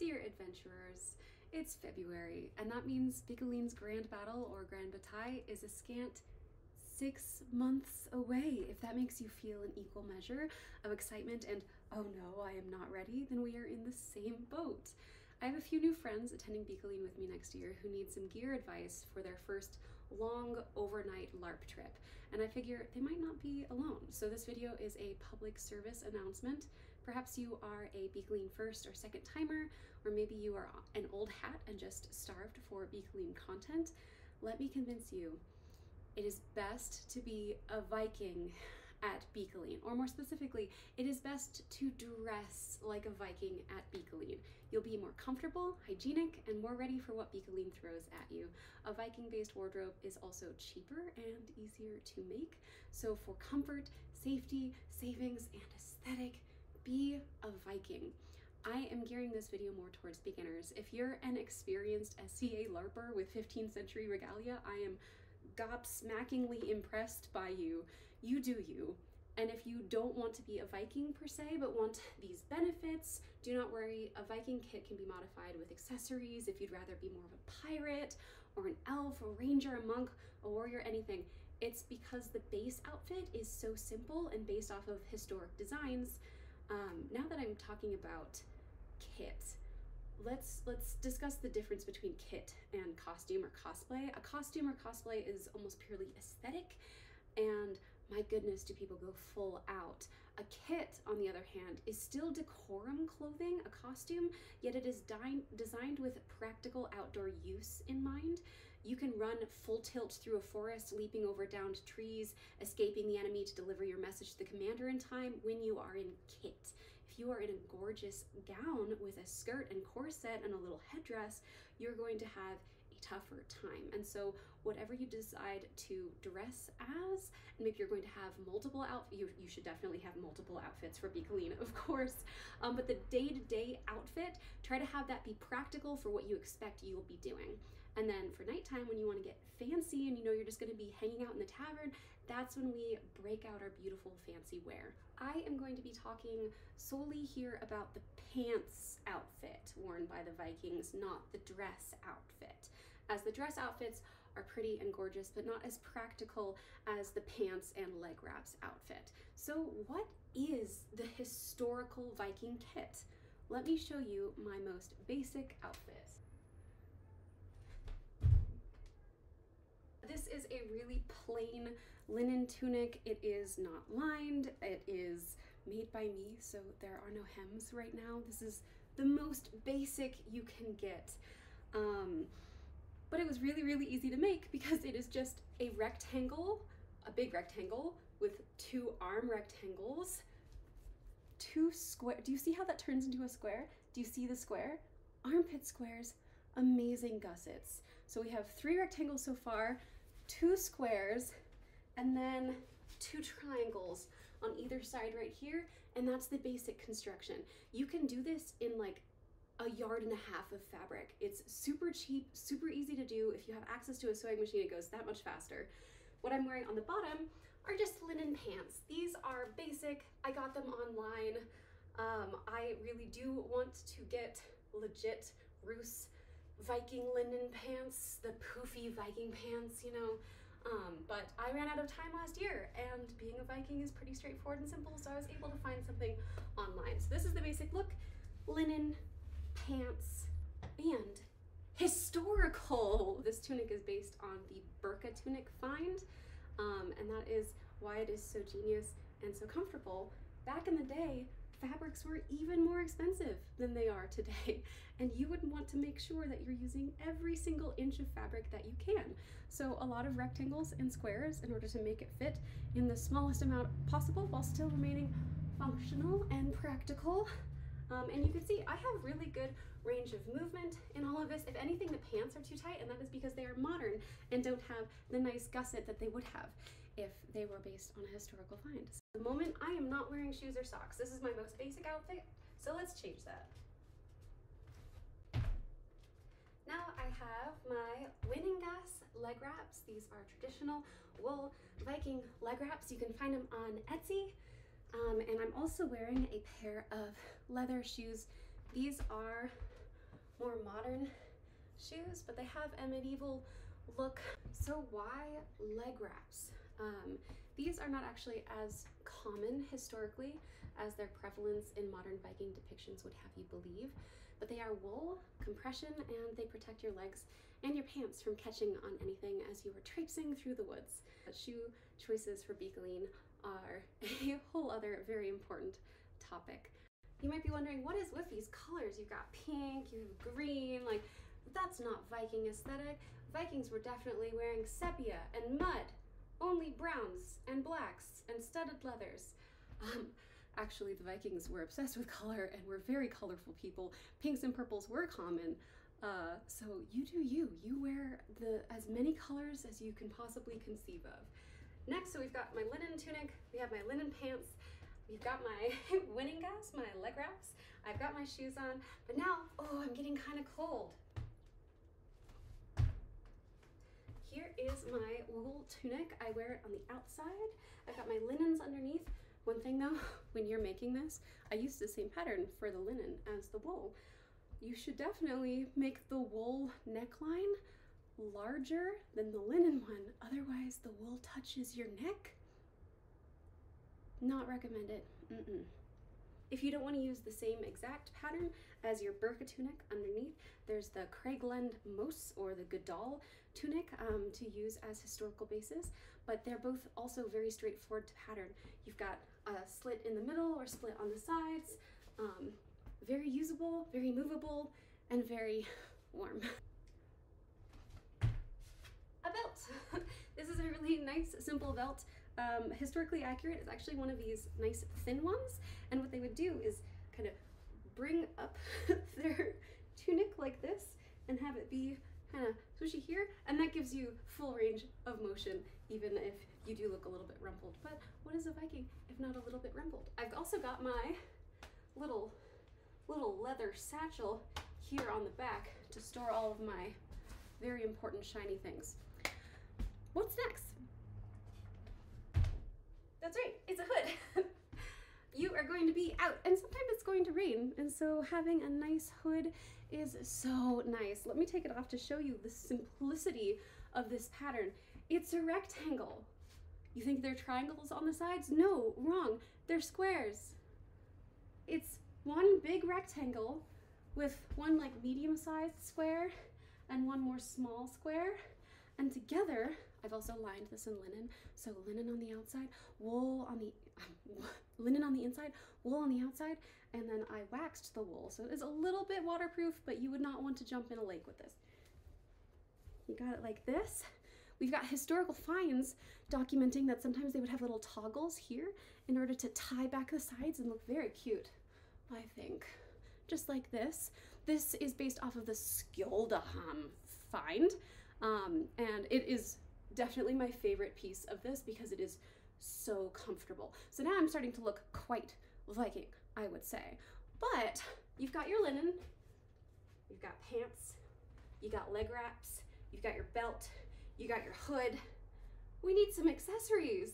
Dear adventurers, it's February, and that means Bicolline's Grand Battle or Grand Bataille is a scant 6 months away. If that makes you feel an equal measure of excitement and, oh no, I am not ready, then we are in the same boat. I have a few new friends attending Bicolline with me next year who need some gear advice for their first long overnight LARP trip, and I figure they might not be alone. So this video is a public service announcement. Perhaps you are a Bicolline first or second timer, or maybe you are an old hat and just starved for Bicolline content. Let me convince you, it is best to be a Viking at Bicolline, or more specifically, it is best to dress like a Viking at Bicolline. You'll be more comfortable, hygienic, and more ready for what Bicolline throws at you. A Viking-based wardrobe is also cheaper and easier to make, so for comfort, safety, savings, and aesthetic, be a Viking. I am gearing this video more towards beginners. If you're an experienced SCA LARPer with 15th century regalia, I am gobsmackingly impressed by you. You do you. And if you don't want to be a Viking per se, but want these benefits, do not worry. A Viking kit can be modified with accessories if you'd rather be more of a pirate or an elf, a ranger, a monk, a warrior, anything. It's because the base outfit is so simple and based off of historic designs. Now that I'm talking about kit, let's discuss the difference between kit and costume or cosplay. A costume or cosplay is almost purely aesthetic, and my goodness, do people go full out. A kit, on the other hand, is still decorum clothing, a costume, yet it is designed with practical outdoor use in mind. You can run full tilt through a forest, leaping over downed trees, escaping the enemy to deliver your message to the commander in time when you are in kit. If you are in a gorgeous gown with a skirt and corset and a little headdress, you're going to have a tougher time. And so whatever you decide to dress as, and maybe you're going to have multiple outfits, you should definitely have multiple outfits for Bicolline, of course, but the day-to-day outfit, try to have that be practical for what you expect you'll be doing. And then for nighttime, when you want to get fancy and you know you're just going to be hanging out in the tavern, that's when we break out our beautiful fancy wear. I am going to be talking solely here about the pants outfit worn by the Vikings, not the dress outfit, as the dress outfits are pretty and gorgeous, but not as practical as the pants and leg wraps outfit. So what is the historical Viking kit? Let me show you my most basic outfit. This is a really plain linen tunic. It is not lined. It is made by me, so there are no hems right now. This is the most basic you can get. But it was really, really easy to make because it is just a rectangle, a big rectangle with two arm rectangles, two square. Do you see how that turns into a square? Do you see the square? Armpit squares. Amazing gussets. So we have 3 rectangles so far, 2 squares, and then 2 triangles on either side right here, and that's the basic construction. You can do this in like a yard and a half of fabric. It's super cheap, super easy to do. If you have access to a sewing machine, it goes that much faster. What I'm wearing on the bottom are just linen pants. These are basic. I got them online. I really do want to get legit Roos Viking linen pants, the poofy Viking pants, you know, but I ran out of time last year, and being a Viking is pretty straightforward and simple, so I was able to find something online. So this is the basic look: linen pants and historical. This tunic is based on the Birka tunic find, and that is why it is so genius and so comfortable. Back in the day, fabrics were even more expensive than they are today, and you would want to make sure that you're using every single inch of fabric that you can. So a lot of rectangles and squares in order to make it fit in the smallest amount possible while still remaining functional and practical. And you can see I have really good range of movement in all of this. If anything, the pants are too tight, and that is because they are modern and don't have the nice gusset that they would have if they were based on a historical find. So at the moment, I am not wearing shoes or socks. This is my most basic outfit, so let's change that. Now I have my winingas leg wraps. These are traditional wool Viking leg wraps. You can find them on Etsy. And I'm also wearing a pair of leather shoes. These are more modern shoes, but they have a medieval look. So why leg wraps? These are not actually as common historically as their prevalence in modern Viking depictions would have you believe, but they are wool, compression, and they protect your legs and your pants from catching on anything as you are traipsing through the woods. Shoe choices for Bicolline are a whole other very important topic. You might be wondering, what is with these colors? You've got pink, you have green, like, that's not Viking aesthetic. Vikings were definitely wearing sepia and mud, only browns and blacks and studded leathers. Actually, the Vikings were obsessed with color and were very colorful people. Pinks and purples were common. So you do you. You wear as many colors as you can possibly conceive of. Next, so we've got my linen tunic, we have my linen pants, we've got my winingas, my leg wraps, I've got my shoes on, but now, oh, I'm getting kind of cold. Here is my wool tunic. I wear it on the outside. I've got my linens underneath. One thing though, when you're making this, I used the same pattern for the linen as the wool. You should definitely make the wool neckline larger than the linen one, otherwise the wool touches your neck. Not recommended. If you don't want to use the same exact pattern as your Birka tunic underneath, there's the Kragelund or the Guddal tunic to use as historical basis, but they're both also very straightforward to pattern. You've got a slit in the middle or split on the sides, very usable, very movable, and very warm. A belt. This is a really nice, simple belt. Historically accurate. It's actually one of these nice thin ones, and what they would do is kind of bring up their tunic like this and have it be kind of swishy here, and that gives you full range of motion even if you do look a little bit rumpled. But what is a Viking if not a little bit rumpled? I've also got my little leather satchel here on the back to store all of my very important shiny things. What's next? That's right, it's a hood. You are going to be out, and sometimes it's going to rain, and so having a nice hood is so nice. Let me take it off to show you the simplicity of this pattern. It's a rectangle. You think they're triangles on the sides? No, wrong. They're squares. It's one big rectangle with one like medium-sized square and one more small square, and together, I've also lined this in linen, so linen on the outside, wool on the linen on the inside, wool on the outside, and then I waxed the wool, so it is a little bit waterproof, but you would not want to jump in a lake with this. You got it like this. We've got historical finds documenting that sometimes they would have little toggles here in order to tie back the sides and look very cute, I think. Just like this. This is based off of the Skjoldaham find, and it is definitely my favorite piece of this because it is so comfortable. So now I'm starting to look quite Viking, I would say. But you've got your linen, you've got pants, you got leg wraps, you've got your belt, you got your hood. We need some accessories.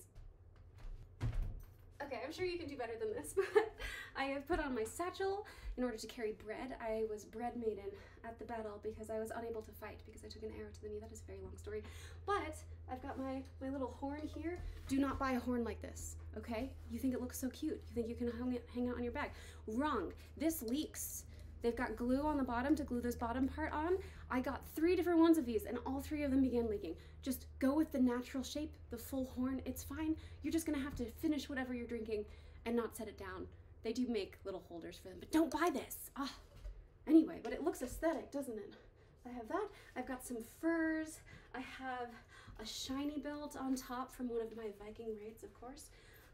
Okay, I'm sure you can do better than this, but I have put on my satchel in order to carry bread. I was bread maiden at the battle because I was unable to fight because I took an arrow to the knee. That is a very long story. But I've got my little horn here. Do not buy a horn like this, okay? You think it looks so cute. You think you can hang out on your bag. Wrong. This leaks. They've got glue on the bottom to glue this bottom part on. I got 3 different ones of these and all 3 of them began leaking. Just go with the natural shape, the full horn, it's fine. You're just gonna have to finish whatever you're drinking and not set it down. They do make little holders for them, but don't buy this. Anyway, but it looks aesthetic, doesn't it? I have that. I've got some furs. I have a shiny belt on top from one of my Viking raids, of course.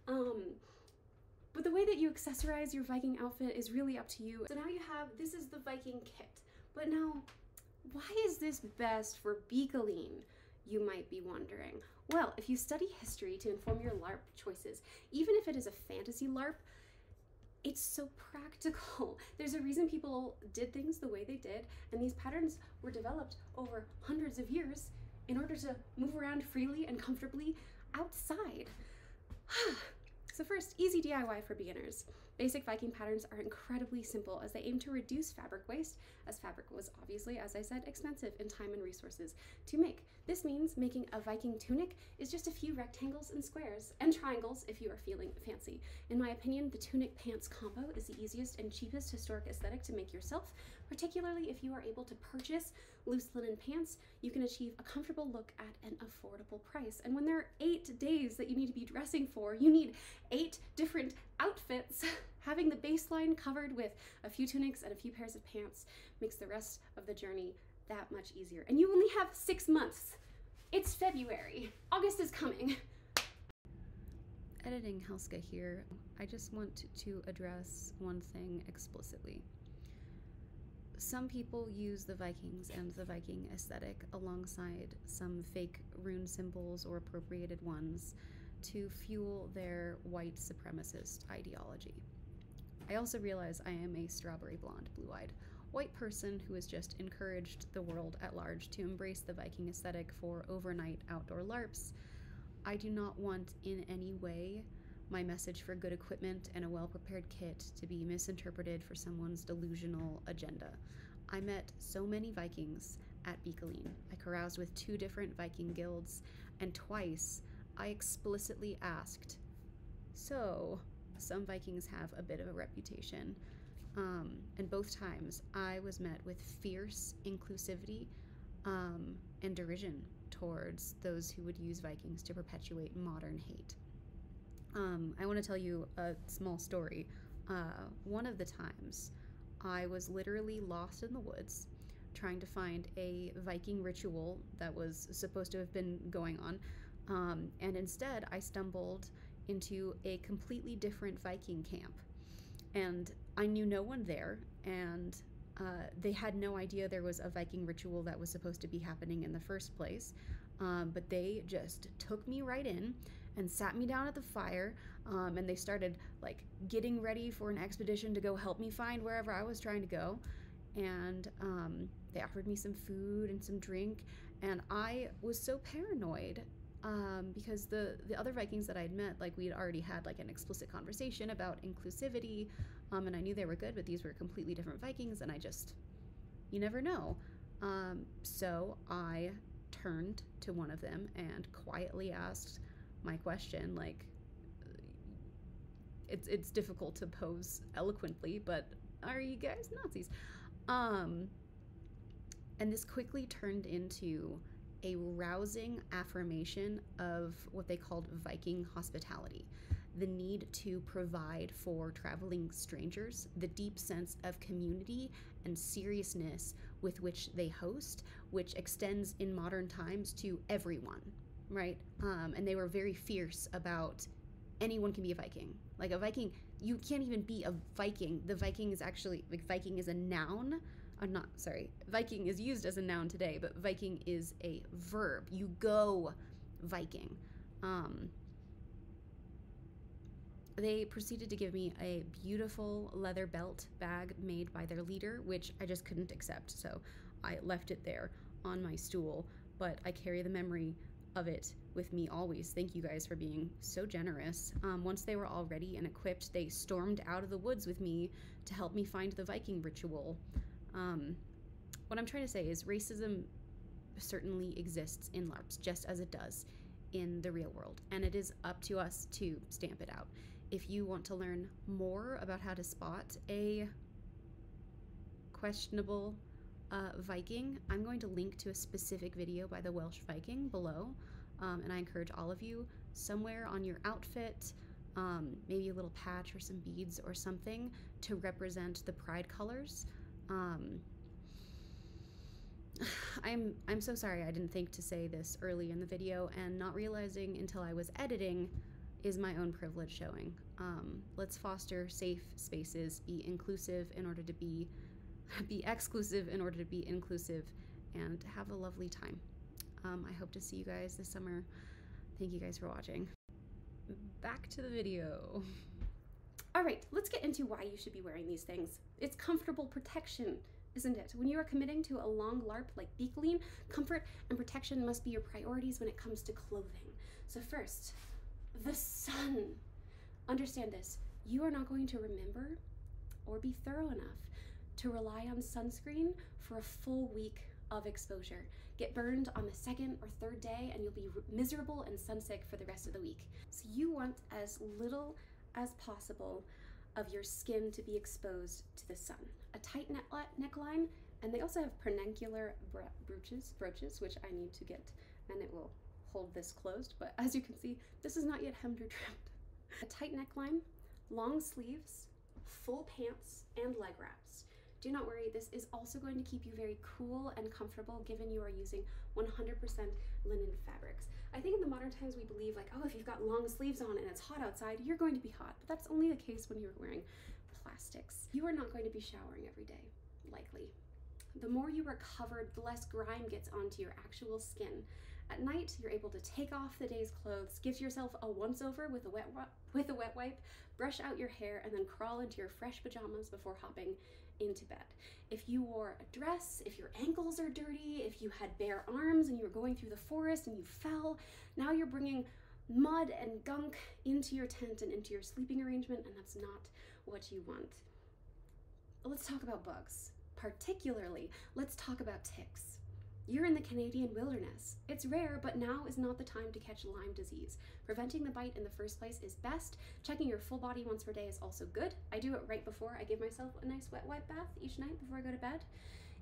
But the way that you accessorize your Viking outfit is really up to you. So now you have, this is the Viking kit. But now, why is this best for Bicolline, you might be wondering? Well, if you study history to inform your LARP choices, even if it is a fantasy LARP, it's so practical. There's a reason people did things the way they did, and these patterns were developed over hundreds of years in order to move around freely and comfortably outside. So first, easy DIY for beginners. Basic Viking patterns are incredibly simple as they aim to reduce fabric waste, as fabric was obviously, as I said, expensive in time and resources to make. This means making a Viking tunic is just a few rectangles and squares, and triangles if you are feeling fancy. In my opinion, the tunic pants combo is the easiest and cheapest historic aesthetic to make yourself, particularly if you are able to purchase loose linen pants. You can achieve a comfortable look at an affordable price. And when there are 8 days that you need to be dressing for, you need 8 different outfits. Having the baseline covered with a few tunics and a few pairs of pants makes the rest of the journey that much easier. And you only have 6 months. It's February. August is coming. Editing Helska here. I just want to address one thing explicitly. Some people use the Vikings and the Viking aesthetic alongside some fake rune symbols or appropriated ones to fuel their white supremacist ideology. I also realize I am a strawberry blonde, blue-eyed white person who has just encouraged the world at large to embrace the Viking aesthetic for overnight outdoor LARPs. I do not want in any way my message for good equipment and a well-prepared kit to be misinterpreted for someone's delusional agenda. I met so many Vikings at Bicolline. I caroused with 2 different Viking guilds, and twice I explicitly asked, so some Vikings have a bit of a reputation, and both times I was met with fierce inclusivity and derision towards those who would use Vikings to perpetuate modern hate. I want to tell you a small story. One of the times I was literally lost in the woods trying to find a Viking ritual that was supposed to have been going on, and instead I stumbled into a completely different Viking camp, and I knew no one there, and they had no idea there was a Viking ritual that was supposed to be happening in the first place, but they just took me right in and sat me down at the fire, and they started like getting ready for an expedition to go help me find wherever I was trying to go, and they offered me some food and some drink, and I was so paranoid because the other Vikings that I'd met, like we'd already had like an explicit conversation about inclusivity, and I knew they were good, but these were completely different Vikings, and you never know. So I turned to one of them and quietly asked my question, like, it's difficult to pose eloquently, but are you guys Nazis? And this quickly turned into a rousing affirmation of what they called Viking hospitality, the need to provide for traveling strangers, the deep sense of community and seriousness with which they host, which extends in modern times to everyone, right? And they were very fierce about anyone can be a Viking. Like a Viking, you can't even be a Viking. The Viking is actually, like, Viking is a noun. Viking is used as a noun today, but Viking is a verb. You go Viking. They proceeded to give me a beautiful leather belt bag made by their leader, which I just couldn't accept, so I left it there on my stool, but I carry the memory of it with me always. Thank you guys for being so generous. Once they were all ready and equipped, they stormed out of the woods with me to help me find the Viking ritual. What I'm trying to say is racism certainly exists in LARPs, just as it does in the real world, and it is up to us to stamp it out. If you want to learn more about how to spot a questionable Viking, I'm going to link to a specific video by the Welsh Viking below, and I encourage all of you, somewhere on your outfit, maybe a little patch or some beads or something to represent the pride colors. I'm so sorry I didn't think to say this early in the video, and not realizing until I was editing is my own privilege showing. Let's foster safe spaces, be inclusive in order to be exclusive in order to be inclusive, and have a lovely time. I hope to see you guys this summer. Thank you guys for watching. Back to the video. All right, let's get into why you should be wearing these things. It's comfortable protection, isn't it? When you are committing to a long LARP like Bicolline, comfort and protection must be your priorities when it comes to clothing. So first, the sun. Understand this. you are not going to remember or be thorough enough to rely on sunscreen for a full week of exposure. Get burned on the second or third day and you'll be miserable and sunsick for the rest of the week. So you want as little as possible of your skin to be exposed to the sun. A tight neckline, and they also have pernuncular brooches, which I need to get, and it will hold this closed, but as you can see, this is not yet hemmed or trimmed. A tight neckline, long sleeves, full pants, and leg wraps. Do not worry, this is also going to keep you very cool and comfortable given you are using 100% linen fabrics. I think in the modern times we believe like, oh, if you've got long sleeves on and it's hot outside, you're going to be hot, but that's only the case when you're wearing plastics. You are not going to be showering every day, likely. The more you are covered, the less grime gets onto your actual skin. At night, you're able to take off the day's clothes, give yourself a once-over with a wet wipe, brush out your hair, and then crawl into your fresh pajamas before hopping into bed. If you wore a dress, if your ankles are dirty, if you had bare arms and you were going through the forest and you fell, now you're bringing mud and gunk into your tent and into your sleeping arrangement, and that's not what you want. Let's talk about bugs. Particularly, let's talk about ticks. You're in the Canadian wilderness. It's rare, but now is not the time to catch Lyme disease. Preventing the bite in the first place is best. Checking your full body once per day is also good. I do it right before I give myself a nice wet wipe bath each night before I go to bed.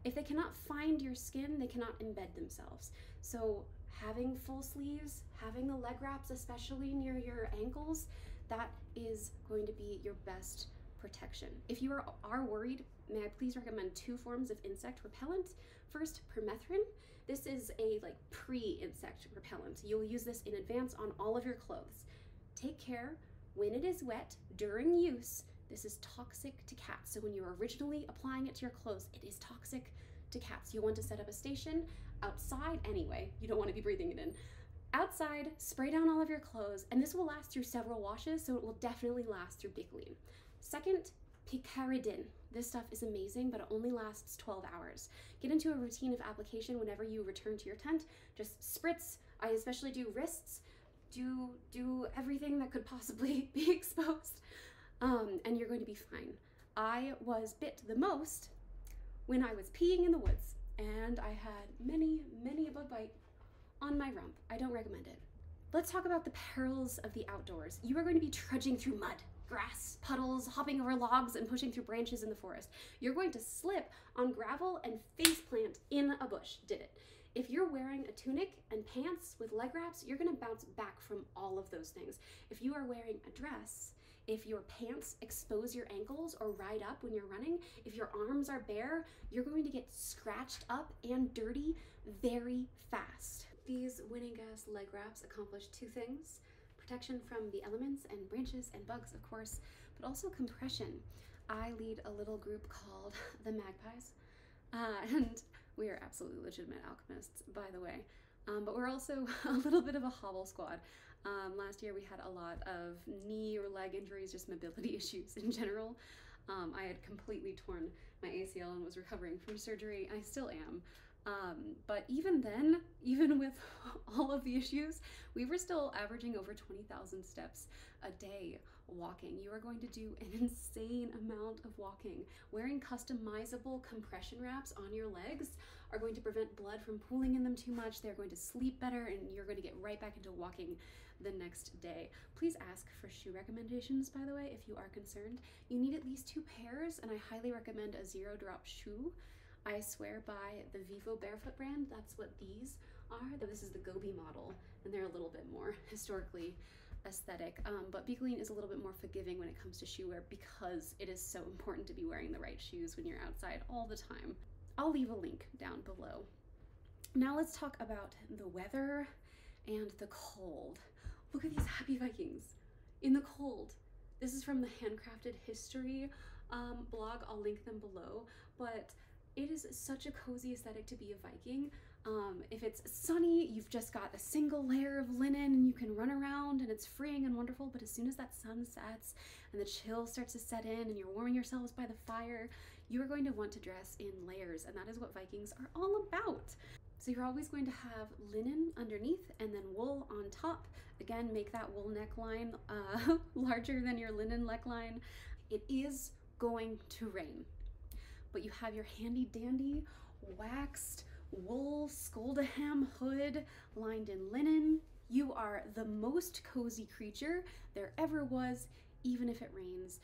If they cannot find your skin, they cannot embed themselves. So having full sleeves, having the leg wraps, especially near your ankles, that is going to be your best protection. If you are worried, may I please recommend 2 forms of insect repellent. First, permethrin. This is a pre-insect repellent. You'll use this in advance on all of your clothes. Take care when it is wet during use. This is toxic to cats. So when you're originally applying it to your clothes, it is toxic to cats. You'll want to set up a station outside anyway. You don't want to be breathing it in. Outside, spray down all of your clothes, and this will last through several washes, so it will definitely last through Bicolline. Second, picaridin. This stuff is amazing, but it only lasts 12 hours. Get into a routine of application whenever you return to your tent. Just spritz. I especially do wrists. Do everything that could possibly be exposed, and you're going to be fine. I was bit the most when I was peeing in the woods, and I had many a bug bite on my rump. I don't recommend it. Let's talk about the perils of the outdoors. You are going to be trudging through mud, grass, puddles, hopping over logs, and pushing through branches in the forest. You're going to slip on gravel and faceplant in a bush. Did it. If you're wearing a tunic and pants with leg wraps, you're gonna bounce back from all of those things. If you are wearing a dress, if your pants expose your ankles or ride up when you're running, if your arms are bare, you're going to get scratched up and dirty very fast. These winingas leg wraps accomplish 2 things. Protection from the elements and branches and bugs, of course, but also compression. I lead a little group called the Magpies, and we are absolutely legitimate alchemists, by the way. But we're also a little bit of a hobble squad. Last year we had a lot of knee or leg injuries, just mobility issues in general. I had completely torn my ACL and was recovering from surgery. I still am. But even then, even with all of the issues, we were still averaging over 20,000 steps a day walking. You are going to do an insane amount of walking. Wearing customizable compression wraps on your legs are going to prevent blood from pooling in them too much. They're going to sleep better, and you're going to get right back into walking the next day. Please ask for shoe recommendations, by the way, if you are concerned. You need at least 2 pairs, and I highly recommend a 0-drop shoe. I swear by the Vivo Barefoot brand. That's what these are. This is the Gobi model, and they're a little bit more historically aesthetic, but Bicolline is a little bit more forgiving when it comes to shoe wear because it is so important to be wearing the right shoes when you're outside all the time. I'll leave a link down below. Now let's talk about the weather and the cold. Look at these happy Vikings in the cold. This is from the Handcrafted History blog. I'll link them below, but it is such a cozy aesthetic to be a Viking. If it's sunny, you've just got a single layer of linen and you can run around and it's freeing and wonderful, but as soon as that sun sets and the chill starts to set in and you're warming yourselves by the fire, you are going to want to dress in layers, and that is what Vikings are all about. So you're always going to have linen underneath and then wool on top. Again, make that wool neckline larger than your linen neckline. It is going to rain, but you have your handy dandy waxed wool Skoldaham hood lined in linen. You are the most cozy creature there ever was, even if it rains.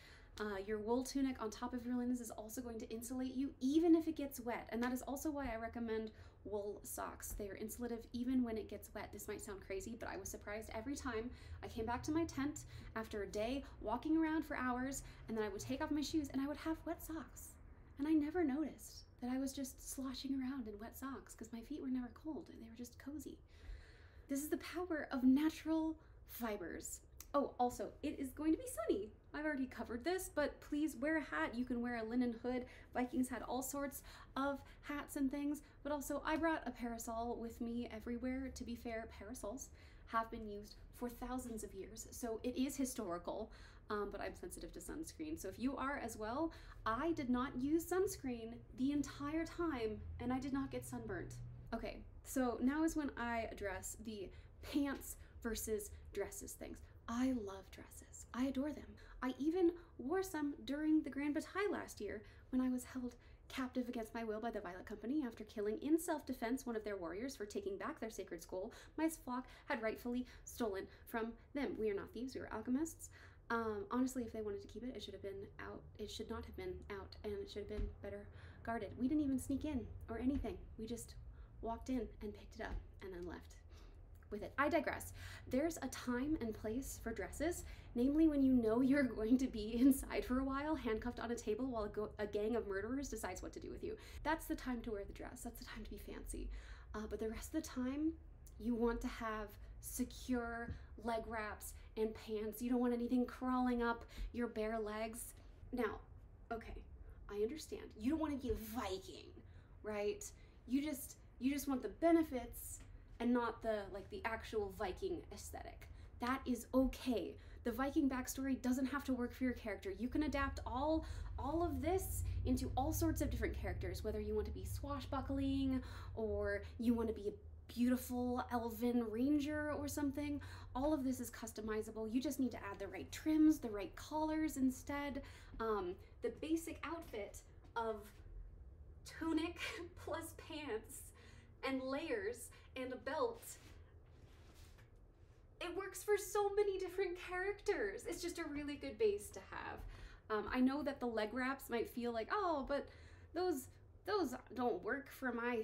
Your wool tunic on top of your linens is also going to insulate you even if it gets wet. And that is also why I recommend wool socks. They are insulative even when it gets wet. This might sound crazy, but I was surprised every time I came back to my tent after a day walking around for hours, and then I would take off my shoes and I would have wet socks. And I never noticed that I was just sloshing around in wet socks because my feet were never cold. They were just cozy. This is the power of natural fibers. Oh, also, it is going to be sunny. I've already covered this, but please wear a hat. You can wear a linen hood. Vikings had all sorts of hats and things, but also I brought a parasol with me everywhere. To be fair, parasols have been used for thousands of years, so it is historical, but I'm sensitive to sunscreen. So if you are as well, I did not use sunscreen the entire time, and I did not get sunburnt. Okay, so now is when I address the pants versus dresses things. I love dresses. I adore them. I even wore some during the Grand Bataille last year when I was held captive against my will by the Violet Company after killing in self-defense one of their warriors for taking back their sacred scroll my flock had rightfully stolen from them. We are not thieves, we are alchemists. Honestly, if they wanted to keep it, it should have been out. It should not have been out, and it should have been better guarded. We didn't even sneak in or anything. We just walked in and picked it up and then left with it. I digress. There's a time and place for dresses, namely when you know you're going to be inside for a while, handcuffed on a table while a gang of murderers decides what to do with you. That's the time to wear the dress. That's the time to be fancy. But the rest of the time, you want to have secure leg wraps and pants. You don't want anything crawling up your bare legs. Now, okay, I understand. You don't want to be a Viking, right? You just want the benefits and not the actual Viking aesthetic. That is okay. The Viking backstory doesn't have to work for your character. You can adapt all of this into all sorts of different characters, whether you want to be swashbuckling or you want to be a beautiful elven ranger or something. All of this is customizable. You just need to add the right trims, the right collars instead. The basic outfit of tunic plus pants and layers and a belt, it works for so many different characters. It's just a really good base to have. I know that the leg wraps might feel like, oh, but those don't work for my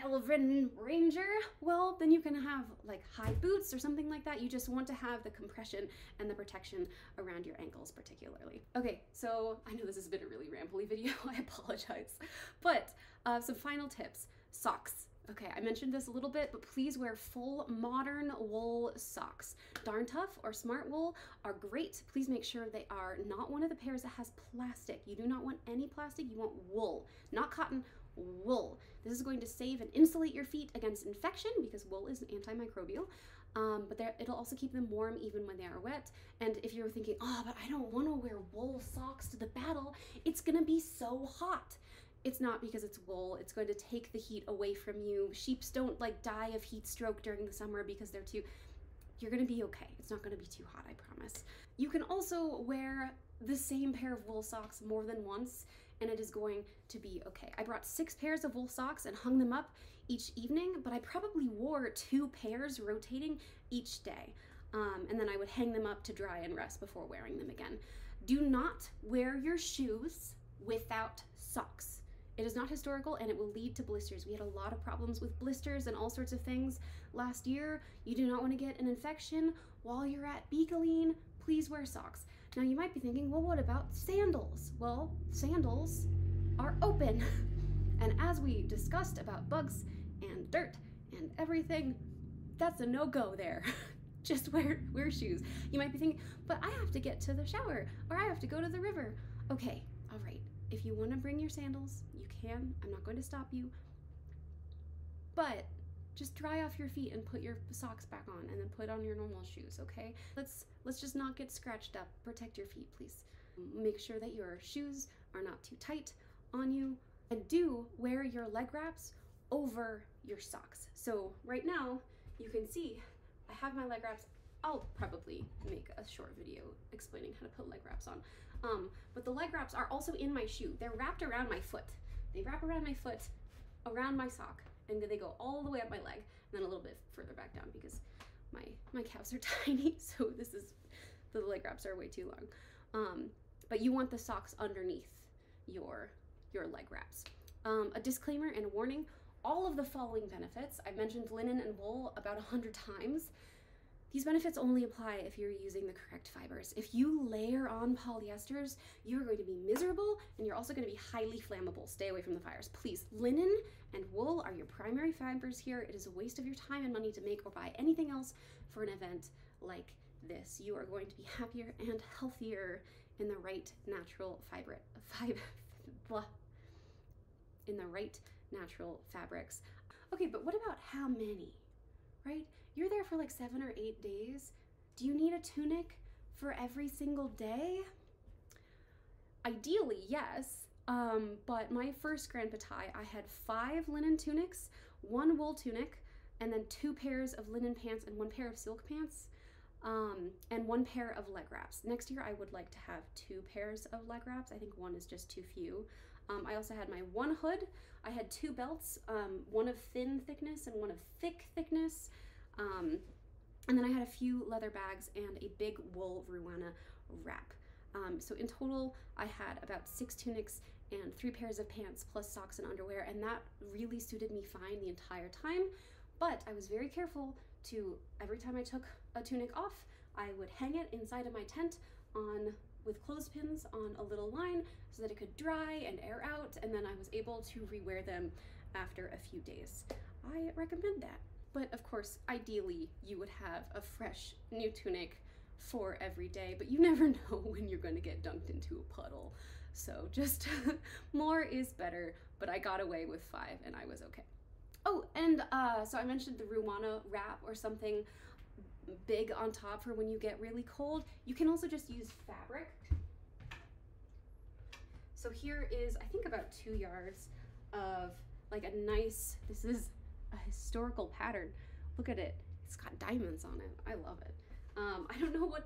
elven ranger. Well, then you can have like high boots or something like that. You just want to have the compression and the protection around your ankles particularly. Okay, so I know this has been a really rambly video. I apologize. But some final tips. Socks. Okay, I mentioned this a little bit, but please wear full modern wool socks. Darn Tough or Smart Wool are great. Please make sure they are not one of the pairs that has plastic. You do not want any plastic, you want wool, not cotton, wool. This is going to save and insulate your feet against infection because wool is antimicrobial, but it'll also keep them warm even when they are wet. And if you're thinking, oh, but I don't want to wear wool socks to the battle, it's gonna be so hot. It's not because it's wool. It's going to take the heat away from you. Sheeps don't like die of heat stroke during the summer because you're gonna be okay. It's not gonna be too hot, I promise. You can also wear the same pair of wool socks more than once and it is going to be okay. I brought 6 pairs of wool socks and hung them up each evening, but I probably wore 2 pairs rotating each day. And then I would hang them up to dry and rest before wearing them again. Do not wear your shoes without socks. It is not historical and it will lead to blisters. We had a lot of problems with blisters and all sorts of things last year. You do not want to get an infection while you're at Bicolline. Please wear socks. Now you might be thinking, well, what about sandals? Well, sandals are open. And as we discussed about bugs and dirt and everything, that's a no-go there. Just wear shoes. You might be thinking, but I have to get to the shower or I have to go to the river. Okay, all right. If you want to bring your sandals, you can. I'm not going to stop you. But just dry off your feet and put your socks back on and then put on your normal shoes, okay? Let's just not get scratched up. Protect your feet, please. Make sure that your shoes are not too tight on you. And do wear your leg wraps over your socks. So right now you can see I have my leg wraps. I'll probably make a short video explaining how to put leg wraps on. But the leg wraps are also in my shoe. They're wrapped around my foot. They wrap around my foot, around my sock, and then they go all the way up my leg, and then a little bit further back down because my calves are tiny, so the leg wraps are way too long. But you want the socks underneath your leg wraps. A disclaimer and a warning, all of the following benefits, I've mentioned linen and wool about 100 times. These benefits only apply if you're using the correct fibers. If you layer on polyesters, you're going to be miserable and you're also going to be highly flammable. Stay away from the fires. Please, linen and wool are your primary fibers here. It is a waste of your time and money to make or buy anything else for an event like this. You are going to be happier and healthier in the right natural in the right natural fabrics. Okay, but what about how many, right? You're there for like 7 or 8 days. Do you need a tunic for every single day? Ideally, yes. But my first Grand Bataille, I had 5 linen tunics, 1 wool tunic, and then 2 pairs of linen pants and 1 pair of silk pants, and 1 pair of leg wraps. Next year, I would like to have 2 pairs of leg wraps. I think 1 is just too few. I also had my 1 hood. I had 2 belts, 1 of thin thickness and 1 of thick thickness. And then I had a few leather bags and a big wool Ruana wrap. So in total, I had about 6 tunics and 3 pairs of pants plus socks and underwear, and that really suited me fine the entire time. But I was very careful to, every time I took a tunic off, I would hang it inside of my tent with clothespins on a little line so that it could dry and air out, and then I was able to rewear them after a few days. I recommend that. But of course, ideally, you would have a fresh new tunic for every day, but you never know when you're going to get dunked into a puddle. So just more is better, but I got away with 5 and I was okay. Oh, and so I mentioned the Ruana wrap or something big on top for when you get really cold. You can also just use fabric. So here is, I think, about 2 yards of like a nice, this is a historical pattern. Look at it. It's got diamonds on it. I love it. I don't know what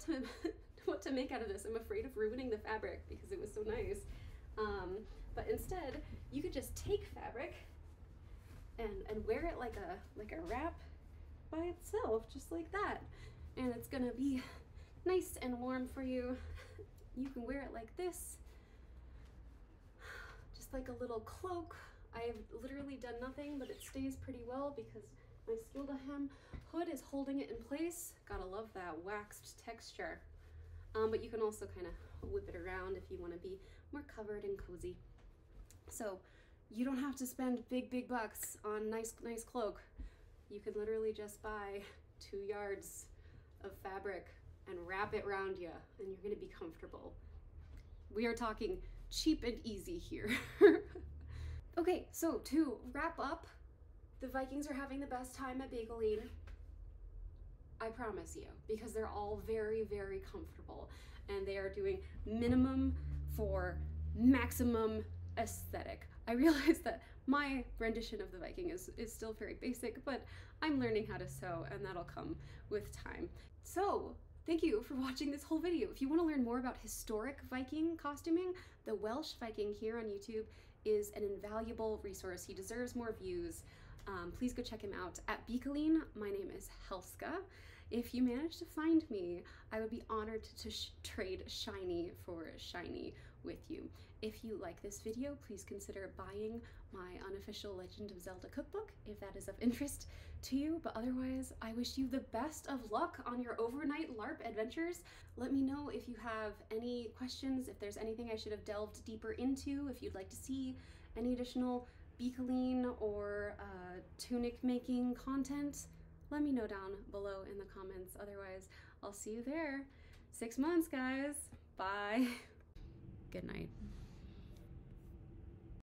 to make out of this. I'm afraid of ruining the fabric because it was so nice. But instead, you could just take fabric and wear it like a wrap by itself, just like that. And it's gonna be nice and warm for you. You can wear it like this, just like a little cloak. I've literally done nothing, but it stays pretty well because my skilda hem hood is holding it in place. Gotta love that waxed texture. But you can also kind of whip it around if you want to be more covered and cozy. So you don't have to spend big bucks on nice cloak. You can literally just buy 2 yards of fabric and wrap it around you, and you're gonna be comfortable. We are talking cheap and easy here. Okay, so to wrap up, the Vikings are having the best time at Bicolline. I promise you, because they're all very comfortable, and they are doing minimum for maximum aesthetic. I realize that my rendition of the Viking is still very basic, but I'm learning how to sew, and that'll come with time. So thank you for watching this whole video. If you want to learn more about historic Viking costuming, the Welsh Viking here on YouTube is an invaluable resource. He deserves more views. Please go check him out at Bicolline. My name is Helska. If you manage to find me, I would be honored to trade shiny for shiny with you. If you like this video, please consider buying my unofficial Legend of Zelda cookbook if that is of interest to you. But otherwise, I wish you the best of luck on your overnight LARP adventures. Let me know if you have any questions, if there's anything I should have delved deeper into, if you'd like to see any additional Bicolline or tunic making content. Let me know down below in the comments. Otherwise, I'll see you there. 6 months, guys. Bye. Good night.